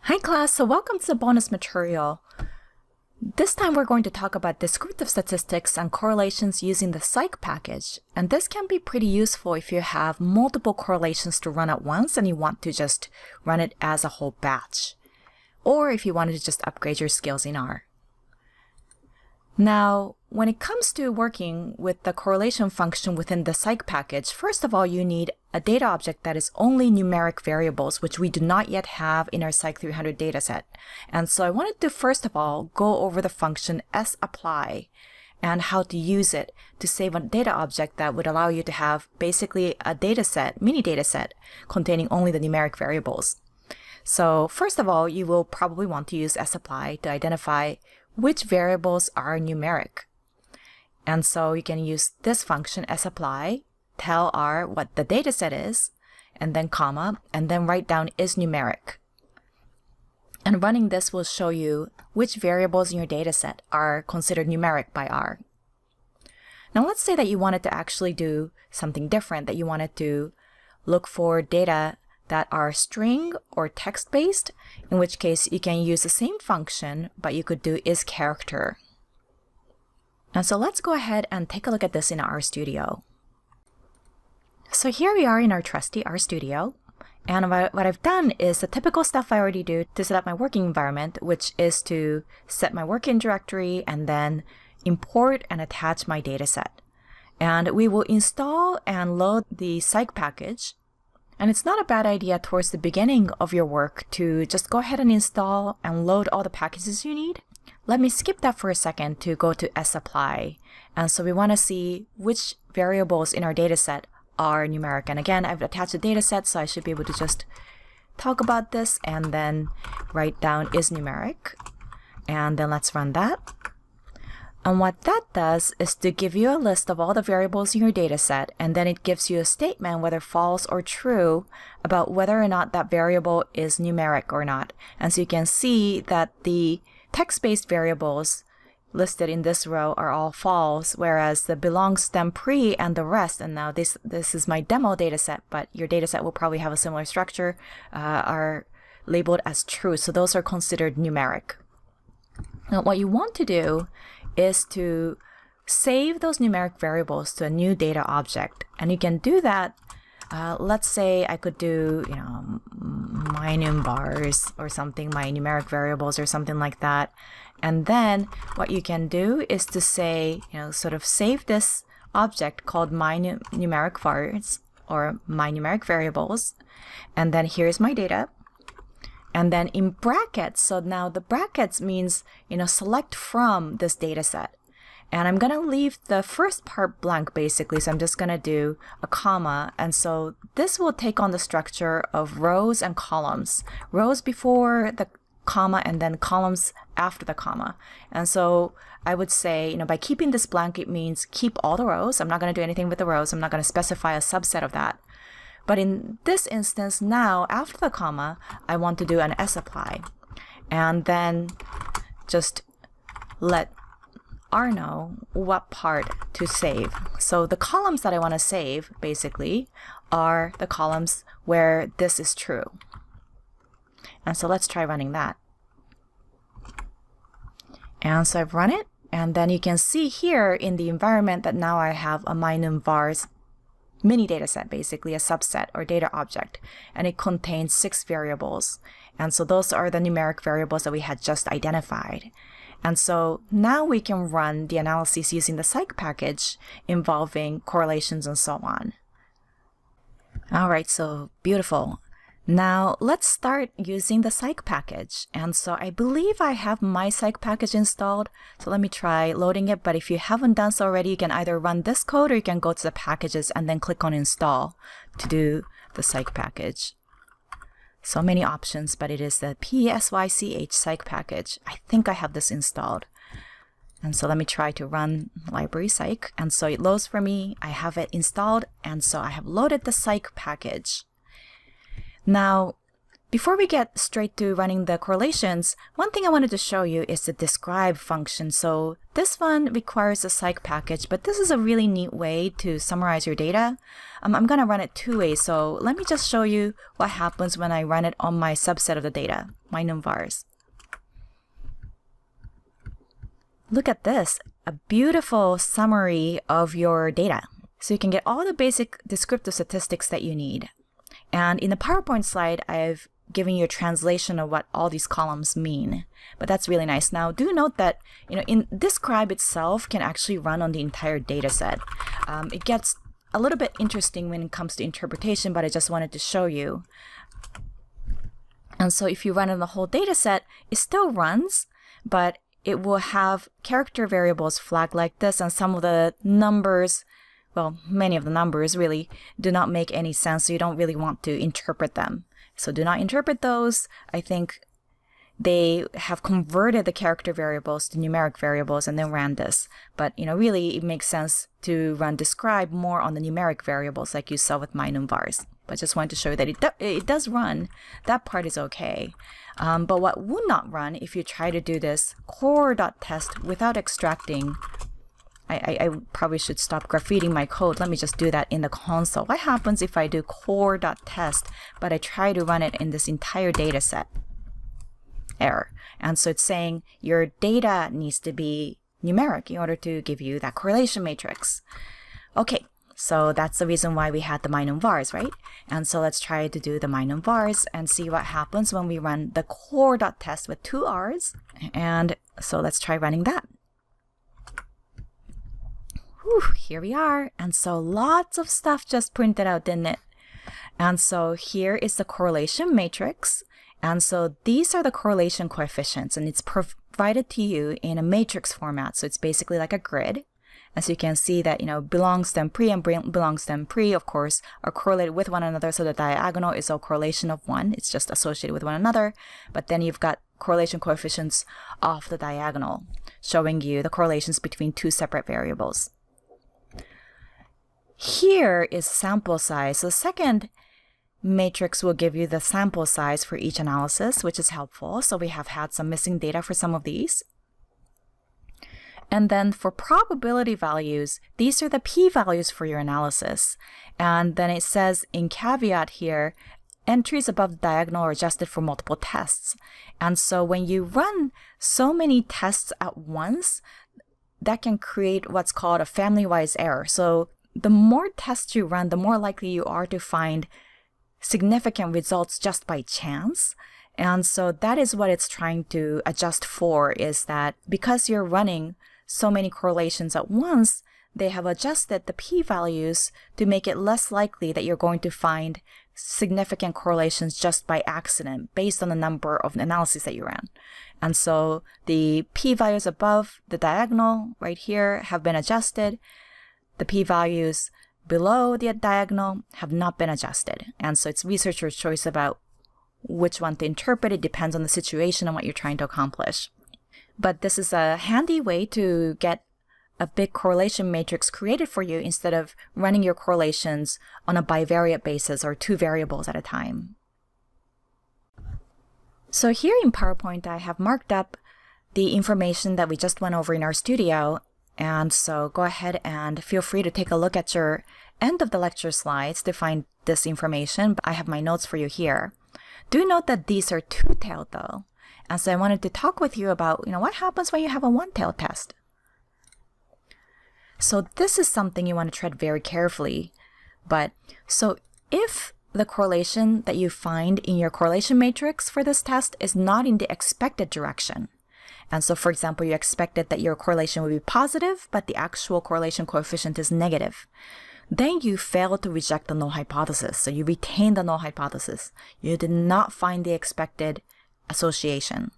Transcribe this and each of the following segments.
Hi class, so welcome to the bonus material. This time we're going to talk about descriptive statistics and correlations using the psych package. And this can be pretty useful if you have multiple correlations to run at once and you want to just run it as a whole batch. Or if you wanted to just upgrade your skills in R. Now, when it comes to working with the correlation function within the psych package, first of all, you need a data object that is only numeric variables, which we do not yet have in our Psych 300 dataset. And so I wanted to first of all go over the function sapply and how to use it to save a data object that would allow you to have basically a dataset, mini dataset, containing only the numeric variables. So first of all, you will probably want to use sapply to identify which variables are numeric. And so you can use this function sapply, tell R what the dataset is, and then comma, and then write down is numeric. And running this will show you which variables in your dataset are considered numeric by R. Now let's say that you wanted to actually do something different, that you wanted to look for data that are string or text-based, in which case you can use the same function, but you could do isCharacter. And so let's go ahead and take a look at this in RStudio. So here we are in our trusty RStudio, and what I've done is the typical stuff I already do to set up my working environment, which is to set my working directory and then import and attach my dataset. And we will install and load the psych package. And it's not a bad idea towards the beginning of your work to just go ahead and install and load all the packages you need. Let me skip that for a second to go to sapply. And so we want to see which variables in our dataset are numeric. And again, I've attached a dataset, so I should be able to just talk about this and then write down is numeric. And then let's run that. And what that does is to give you a list of all the variables in your dataset, and then it gives you a statement, whether false or true, about whether or not that variable is numeric or not. And so you can see that the text-based variables listed in this row are all false, whereas the belong, stem, pre, and the rest, and now this is my demo dataset, but your dataset will probably have a similar structure, are labeled as true. So those are considered numeric. Now what you want to do is to save those numeric variables to a new data object. And you can do that, let's say I could do, my num bars or something, my numeric variables or something like that. And then what you can do is to say, sort of save this object called my numeric vars or my numeric variables. And then here's my data. And then in brackets, so now the brackets means, select from this data set. And I'm going to leave the first part blank, basically. So I'm just going to do a comma. And so this will take on the structure of rows and columns. Rows before the comma and then columns after the comma. And so I would say, by keeping this blank, it means keep all the rows. I'm not going to do anything with the rows. I'm not going to specify a subset of that. But in this instance, now, after the comma, I want to do an sapply. And then just let R know what part to save. So the columns that I want to save, basically, are the columns where this is true. And so let's try running that. And so I've run it. And then you can see here in the environment that now I have a my num vars mini dataset, basically a subset or data object, and it contains 6 variables. And so those are the numeric variables that we had just identified. And so now we can run the analysis using the psych package involving correlations and so on. All right, so beautiful. Now let's start using the psych package. And so I believe I have my psych package installed. So let me try loading it. But if you haven't done so already, you can either run this code or you can go to the packages and then click on install to do the psych package. So many options, but it is the psych psych package. I think I have this installed. And so let me try to run library psych. And so it loads for me. I have it installed. And so I have loaded the psych package. Now, Before we get straight to running the correlations, one thing I wanted to show you is the describe function. So this one requires a psych package, but this is a really neat way to summarize your data. I'm going to run it two ways. So let me just show you what happens when I run it on my subset of the data, my num-vars. Look at this, a beautiful summary of your data. So you can get all the basic descriptive statistics that you need. And in the PowerPoint slide, I've given you a translation of what all these columns mean. But that's really nice. Now, do note that in describe itself can actually run on the entire data set. It gets a little bit interesting when it comes to interpretation, but I just wanted to show you. And so if you run on the whole data set, it still runs, but it will have character variables flagged like this, and some of the numbers, well, many of the numbers really do not make any sense, so you don't really want to interpret them. So do not interpret those. I think they have converted the character variables to numeric variables and then ran this. But really it makes sense to run describe more on the numeric variables like you saw with my num-vars. But just wanted to show you that it does run. That part is okay. But what would not run if you try to do this core.test without extracting, I probably should stop graffitiing my code. Let me just do that in the console. What happens if I do core.test, but I try to run it in this entire data set? Error. And so it's saying your data needs to be numeric in order to give you that correlation matrix. Okay, so that's the reason why we had the my num-vars, right? And so let's try to do the my num-vars and see what happens when we run the core.test with 2 R's. And so let's try running that. Whew, here we are. And so lots of stuff just printed out, didn't it? And so here is the correlation matrix. And so these are the correlation coefficients, and it's provided to you in a matrix format. So it's basically like a grid. As you can see that, belongs stem pre and belongs stem pre, of course, are correlated with one another. So the diagonal is a correlation of 1. It's just associated with one another. But then you've got correlation coefficients off the diagonal, showing you the correlations between 2 separate variables. Here is sample size. So the second matrix will give you the sample size for each analysis, which is helpful. So we have had some missing data for some of these. And then for probability values, these are the p-values for your analysis. And then it says in caveat here, entries above the diagonal are adjusted for multiple tests. And so when you run so many tests at once, that can create what's called a family-wise error. So the more tests you run, the more likely you are to find significant results just by chance. And so that is what it's trying to adjust for, is that because you're running so many correlations at once, they have adjusted the p-values to make it less likely that you're going to find significant correlations just by accident based on the number of analyses that you ran. And so the p-values above the diagonal right here have been adjusted. The p-values below the diagonal have not been adjusted. And so it's researcher's choice about which one to interpret. It depends on the situation and what you're trying to accomplish. But this is a handy way to get a big correlation matrix created for you instead of running your correlations on a bivariate basis or 2 variables at a time. So here in PowerPoint, I have marked up the information that we just went over in our studio. And so go ahead and feel free to take a look at your end of the lecture slides to find this information. I have my notes for you here. Do note that these are two-tailed though. And so I wanted to talk with you about, what happens when you have a one-tailed test. So this is something you want to tread very carefully. But so if the correlation that you find in your correlation matrix for this test is not in the expected direction, and so, for example, you expected that your correlation would be positive, but the actual correlation coefficient is negative, then you fail to reject the null hypothesis. So you retain the null hypothesis. You did not find the expected association.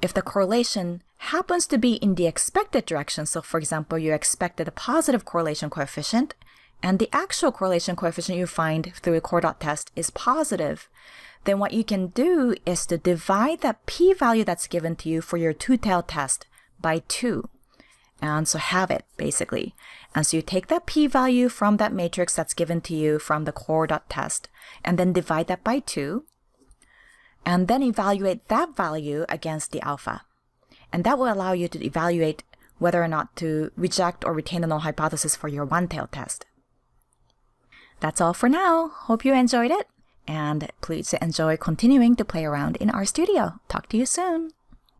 If the correlation happens to be in the expected direction, so for example, you expected a positive correlation coefficient, and the actual correlation coefficient you find through a core.test is positive, then what you can do is to divide that p-value that's given to you for your two-tailed test by 2. And so have it, basically. And so you take that p-value from that matrix that's given to you from the core.test, and then divide that by 2, and then evaluate that value against the alpha. And that will allow you to evaluate whether or not to reject or retain the null hypothesis for your one-tailed test. That's all for now. Hope you enjoyed it. And please enjoy continuing to play around in RStudio. Talk to you soon.